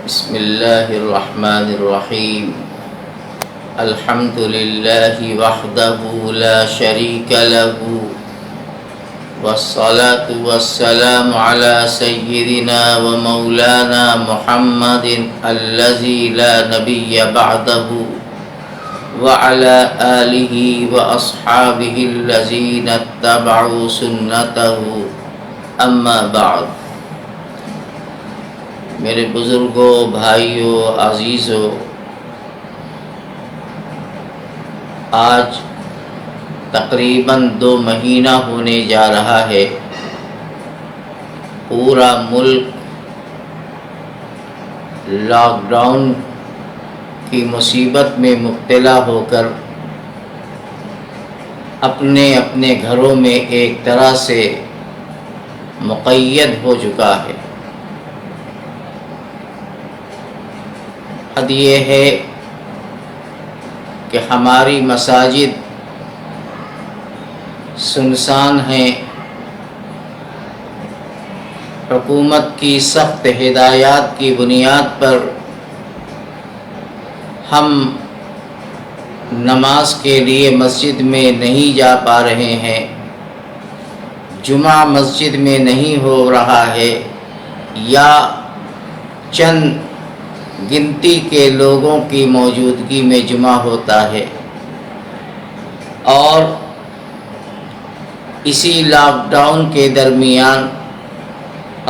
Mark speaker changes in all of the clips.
Speaker 1: بسم اللہ الرحمن الرحیم الحمد للہ وحدہ لا شریک لہ والصلاة والسلام على سیدنا ومولانا محمد الذی لا نبی بعدہ وعلى آلہ واصحابہ الذین اتبعوا سنتہ اما بعد۔ میرے بزرگوں، بھائیوں، عزیزوں، آج تقریباً 2 مہینہ ہونے جا رہا ہے پورا ملک لاک ڈاؤن کی مصیبت میں مبتلا ہو کر اپنے اپنے گھروں میں ایک طرح سے مقید ہو چکا ہے۔ حد یہ ہے کہ ہماری مساجد سنسان ہیں۔ حکومت کی سخت ہدایات کی بنیاد پر ہم نماز کے لیے مسجد میں نہیں جا پا رہے ہیں، جمعہ مسجد میں نہیں ہو رہا ہے، یا چند گنتی کے لوگوں کی موجودگی میں جمعہ ہوتا ہے۔ اور اسی لاک ڈاؤن کے درمیان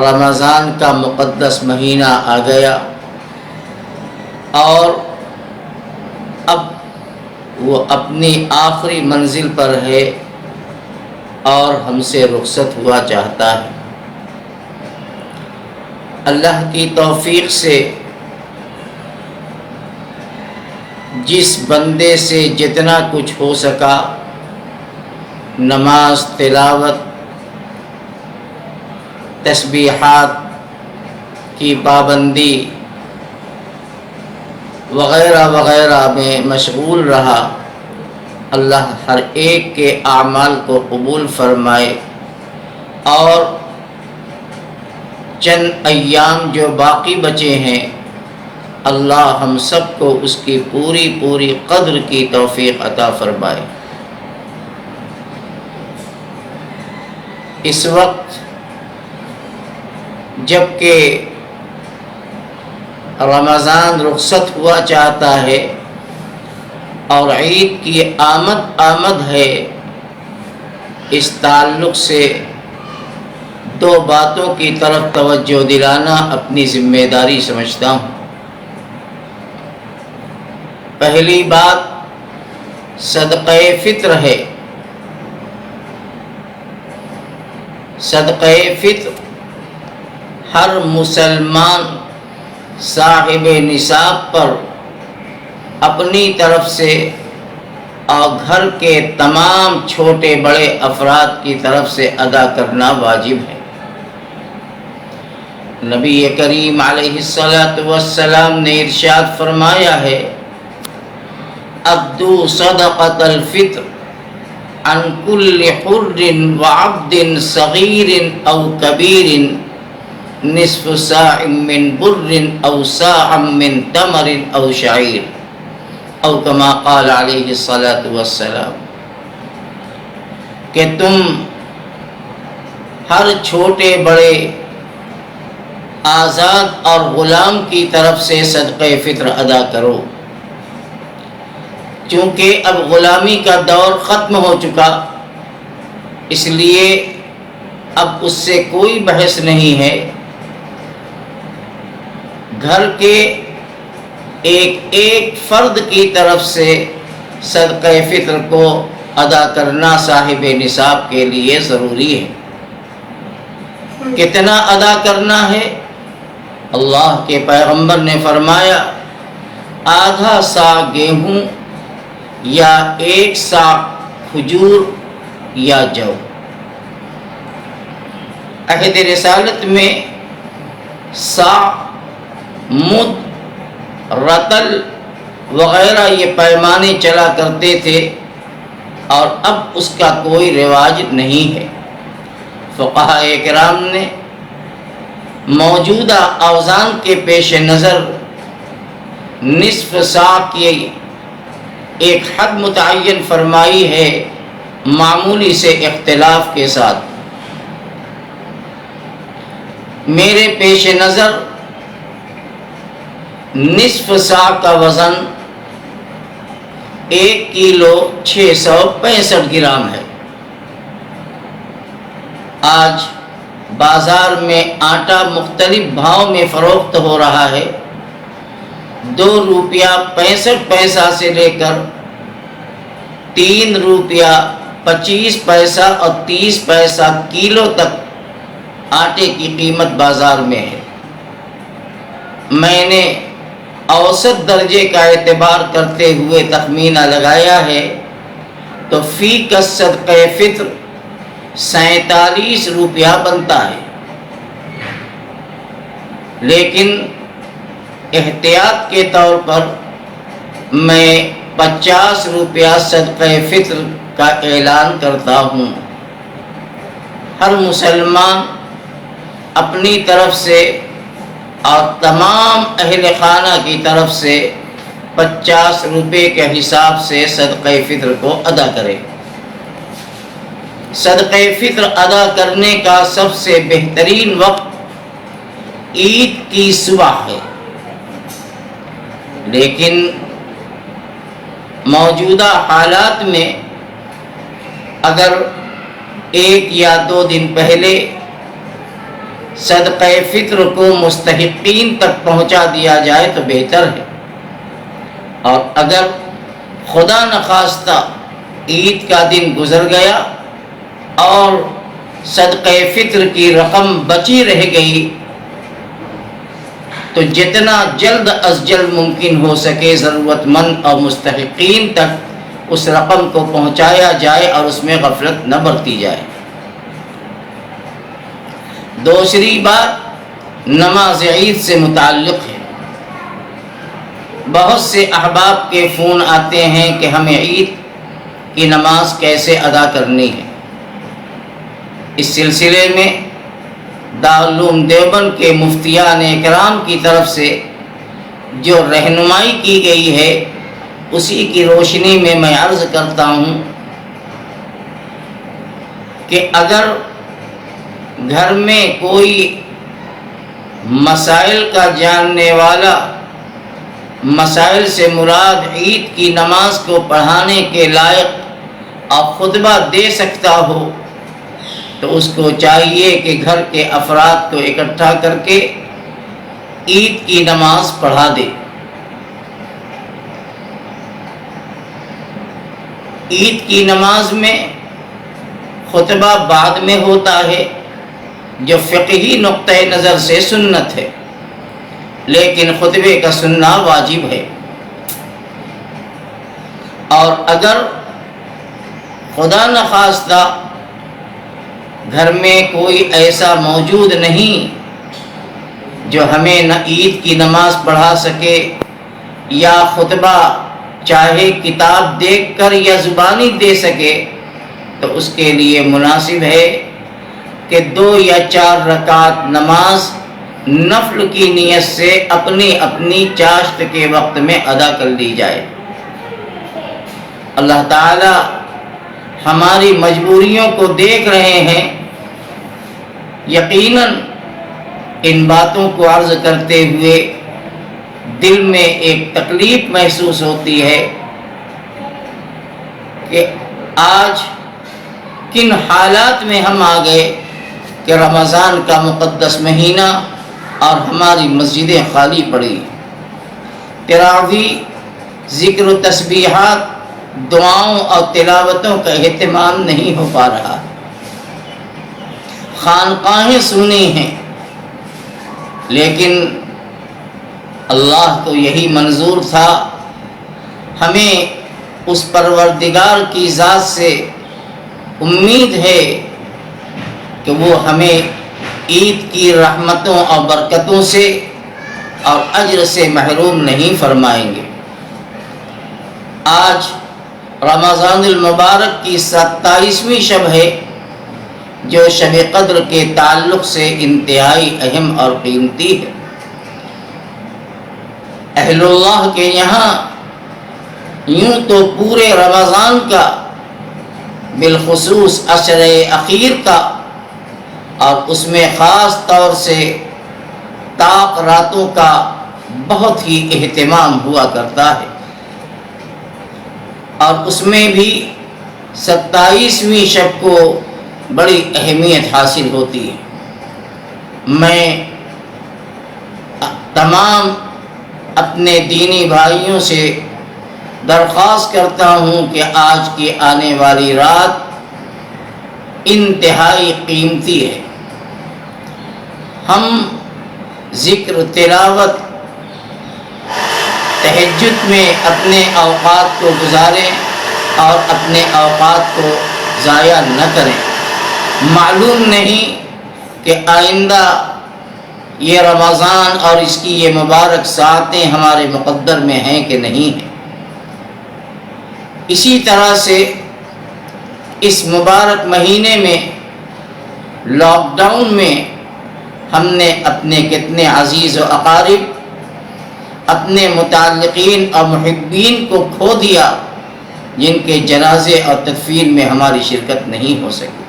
Speaker 1: رمضان کا مقدس مہینہ آ گیا، اور اب وہ اپنی آخری منزل پر ہے اور ہم سے رخصت ہوا چاہتا ہے۔ اللہ کی توفیق سے جس بندے سے جتنا کچھ ہو سکا، نماز، تلاوت، تسبیحات کی پابندی وغیرہ وغیرہ میں مشغول رہا، اللہ ہر ایک کے اعمال کو قبول فرمائے، اور چند ایام جو باقی بچے ہیں، اللہ ہم سب کو اس کی پوری قدر کی توفیق عطا فرمائے۔ اس وقت جب کہ رمضان رخصت ہوا چاہتا ہے اور عید کی آمد ہے، اس تعلق سے 2 باتوں کی طرف توجہ دلانا اپنی ذمہ داری سمجھتا ہوں۔ پہلی بات صدقہ فطر ہے۔ صدقہ فطر ہر مسلمان صاحب نصاب پر اپنی طرف سے اور گھر کے تمام چھوٹے بڑے افراد کی طرف سے ادا کرنا واجب ہے۔ نبی کریم علیہ السلام نے ارشاد فرمایا ہے، ادو صدقۃ الفطر عن کل حر وعبد صغیر او کبیر نصف صاع من بر او صاع من تمر او شعیر او کما قال علیہ السلام، کہ تم ہر چھوٹے بڑے آزاد اور غلام کی طرف سے صدقہ فطر ادا کرو، چونکہ اب غلامی کا دور ختم ہو چکا، اس لیے اب اس سے کوئی بحث نہیں ہے۔ گھر کے ایک فرد کی طرف سے صدقہ فطر کو ادا کرنا صاحب نصاب کے لیے ضروری ہے۔ کتنا ادا کرنا ہے؟ اللہ کے پیغمبر نے فرمایا، آدھا سا گیہوں یا 1 سا کھجور یا جو۔ عہد رسالت میں سا، مد، رطل وغیرہ یہ پیمانے چلا کرتے تھے، اور اب اس کا کوئی رواج نہیں ہے۔ فقہاء کرام نے موجودہ اوزان کے پیش نظر نصف سا کی ایک حد متعین فرمائی ہے، معمولی سے اختلاف کے ساتھ۔ میرے پیش نظر نصف سا کا وزن 1 کیلو 665 گرام ہے۔ آج بازار میں آٹا مختلف بھاؤ میں فروخت ہو رہا ہے، 2 روپیہ 65 پیسہ سے لے کر 3 روپیہ 25 پیسہ اور 30 پیسہ کلو تک آٹے کی قیمت بازار میں ہے۔ میں نے اوسط درجے کا اعتبار کرتے ہوئے تخمینہ لگایا ہے تو فی کس صدقہ فطر 47 روپیہ بنتا ہے، لیکن احتیاط کے طور پر میں 50 روپیہ صدقہ فطر کا اعلان کرتا ہوں۔ ہر مسلمان اپنی طرف سے اور تمام اہل خانہ کی طرف سے 50 روپے کے حساب سے صدقہ فطر کو ادا کرے۔ صدقہ فطر ادا کرنے کا سب سے بہترین وقت عید کی صبح ہے، لیکن موجودہ حالات میں اگر 1 یا 2 دن پہلے صدقہ فطر کو مستحقین تک پہنچا دیا جائے تو بہتر ہے، اور اگر خدا نخواستہ عید کا دن گزر گیا اور صدقہ فطر کی رقم بچی رہ گئی تو جتنا جلد از جلد ممکن ہو سکے ضرورت مند اور مستحقین تک اس رقم کو پہنچایا جائے اور اس میں غفلت نہ برتی جائے۔ دوسری بات نماز عید سے متعلق ہے۔ بہت سے احباب کے فون آتے ہیں کہ ہمیں عید کی نماز کیسے ادا کرنی ہے۔ اس سلسلے میں دارالعلوم دیوبند کے مفتیان اکرام کی طرف سے جو رہنمائی کی گئی ہے اسی کی روشنی میں میں عرض کرتا ہوں کہ اگر گھر میں کوئی مسائل کا جاننے والا مسائل سے مراد عید کی نماز کو پڑھانے کے لائق اور خطبہ دے سکتا ہو تو اس کو چاہیے کہ گھر کے افراد کو اکٹھا کر کے عید کی نماز پڑھا دے۔ عید کی نماز میں خطبہ بعد میں ہوتا ہے جو فقہی نقطہ نظر سے سنت ہے، لیکن خطبے کا سننا واجب ہے۔ اور اگر خدا نخواستہ گھر میں کوئی ایسا موجود نہیں جو ہمیں نہ عید کی نماز پڑھا سکے یا خطبہ چاہے کتاب دیکھ کر یا زبانی دے سکے تو اس کے لیے مناسب ہے کہ 2 یا 4 رکعت نماز نفل کی نیت سے اپنی اپنی چاشت کے وقت میں ادا کر لی جائے۔ اللہ تعالی ہماری مجبوریوں کو دیکھ رہے ہیں۔ یقیناً ان باتوں کو عرض کرتے ہوئے دل میں ایک تکلیف محسوس ہوتی ہے کہ آج کن حالات میں ہم آ گئے کہ رمضان کا مقدس مہینہ اور ہماری مسجدیں خالی پڑی، تراویح، ذکر و تسبیحات، دعاؤں اور تلاوتوں کا اہتمام نہیں ہو پا رہا، خانقاہیں سنی ہیں، لیکن اللہ کو یہی منظور تھا، ہمیں اس پروردگار کی ذات سے امید ہے کہ وہ ہمیں عید کی رحمتوں اور برکتوں سے اور اجر سے محروم نہیں فرمائیں گے۔ آج رمضان المبارک کی 27ویں شب ہے، جو شب قدر کے تعلق سے انتہائی اہم اور قیمتی ہے۔ اہل اللہ کے یہاں یوں تو پورے رمضان کا، بالخصوص عشر اخیر کا، اور اس میں خاص طور سے طاق راتوں کا بہت ہی اہتمام ہوا کرتا ہے، اور اس میں بھی 27ویں شب کو بڑی اہمیت حاصل ہوتی ہے۔ میں تمام اپنے دینی بھائیوں سے درخواست کرتا ہوں کہ آج کی آنے والی رات انتہائی قیمتی ہے۔ ہم ذکر، تلاوت، تہجد میں اپنے اوقات کو گزاریں اور اپنے اوقات کو ضائع نہ کریں۔ معلوم نہیں کہ آئندہ یہ رمضان اور اس کی یہ مبارک ساعتیں ہمارے مقدر میں ہیں کہ نہیں ہیں۔ اسی طرح سے اس مبارک مہینے میں، لاک ڈاؤن میں، ہم نے اپنے کتنے عزیز و اقارب، اپنے متعلقین اور محبین کو کھو دیا، جن کے جنازے اور تدفین میں ہماری شرکت نہیں ہو سکی۔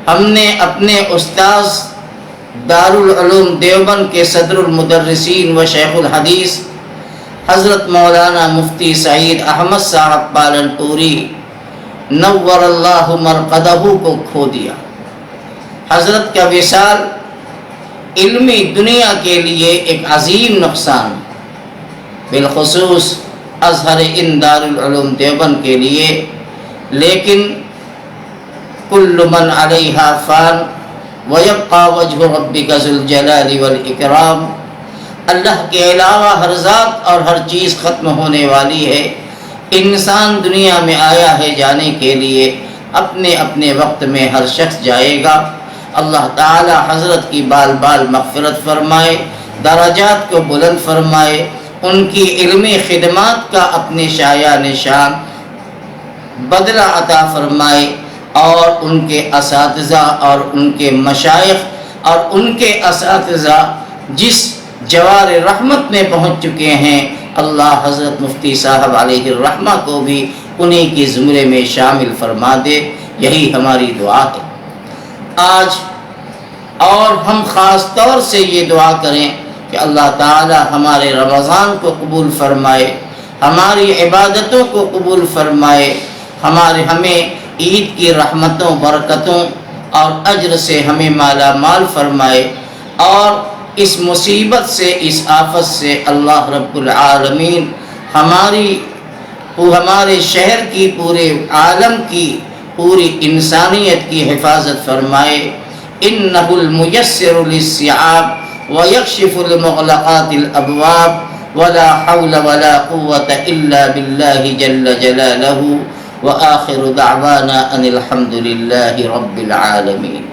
Speaker 1: ہم نے اپنے استاذ دارالعلوم دیوبند کے صدر المدرسین و شیخ الحدیث حضرت مولانا مفتی سعید احمد صاحب پالنپوری نور اللہ مرقدہ کو کھو دیا۔ حضرت کا وصال علمی دنیا کے لیے ایک عظیم نقصان، بالخصوص ازہر ان دارالعلوم دیوبند کے لیے، لیکن کل من علیہا فان وَيَبْقَى وَجْهُ رَبِّكَ ذُو الْجَلَالِ وَالْإِكْرَامِ، اللہ کے علاوہ ہر ذات اور ہر چیز ختم ہونے والی ہے۔ انسان دنیا میں آیا ہے جانے کے لیے، اپنے اپنے وقت میں ہر شخص جائے گا۔ اللہ تعالی حضرت کی بال بال مغفرت فرمائے، درجات کو بلند فرمائے، ان کی علمی خدمات کا اپنے شایع نشان بدلہ عطا فرمائے، اور ان کے اساتذہ اور ان کے مشائخ اور ان کے اساتذہ جس جوار رحمت میں پہنچ چکے ہیں، اللہ حضرت مفتی صاحب علیہ الرحمہ کو بھی انہی کی زمرے میں شامل فرما دے، یہی ہماری دعا ہے۔ آج اور ہم خاص طور سے یہ دعا کریں کہ اللہ تعالی ہمارے رمضان کو قبول فرمائے، ہماری عبادتوں کو قبول فرمائے، ہمیں عید کی رحمتوں، برکتوں اور اجر سے ہمیں مالا مال فرمائے، اور اس مصیبت سے، اس آفت سے اللہ رب العالمین ہمارے شہر کی، پورے عالم کی، پوری انسانیت کی حفاظت فرمائے۔ انہ المیسر للصعاب ویکشف المغلقات الابواب ولا حول ولا قوة الا باللہ جل جلالہ، وآخر دعوانا ان الحمد للہ رب العالمین۔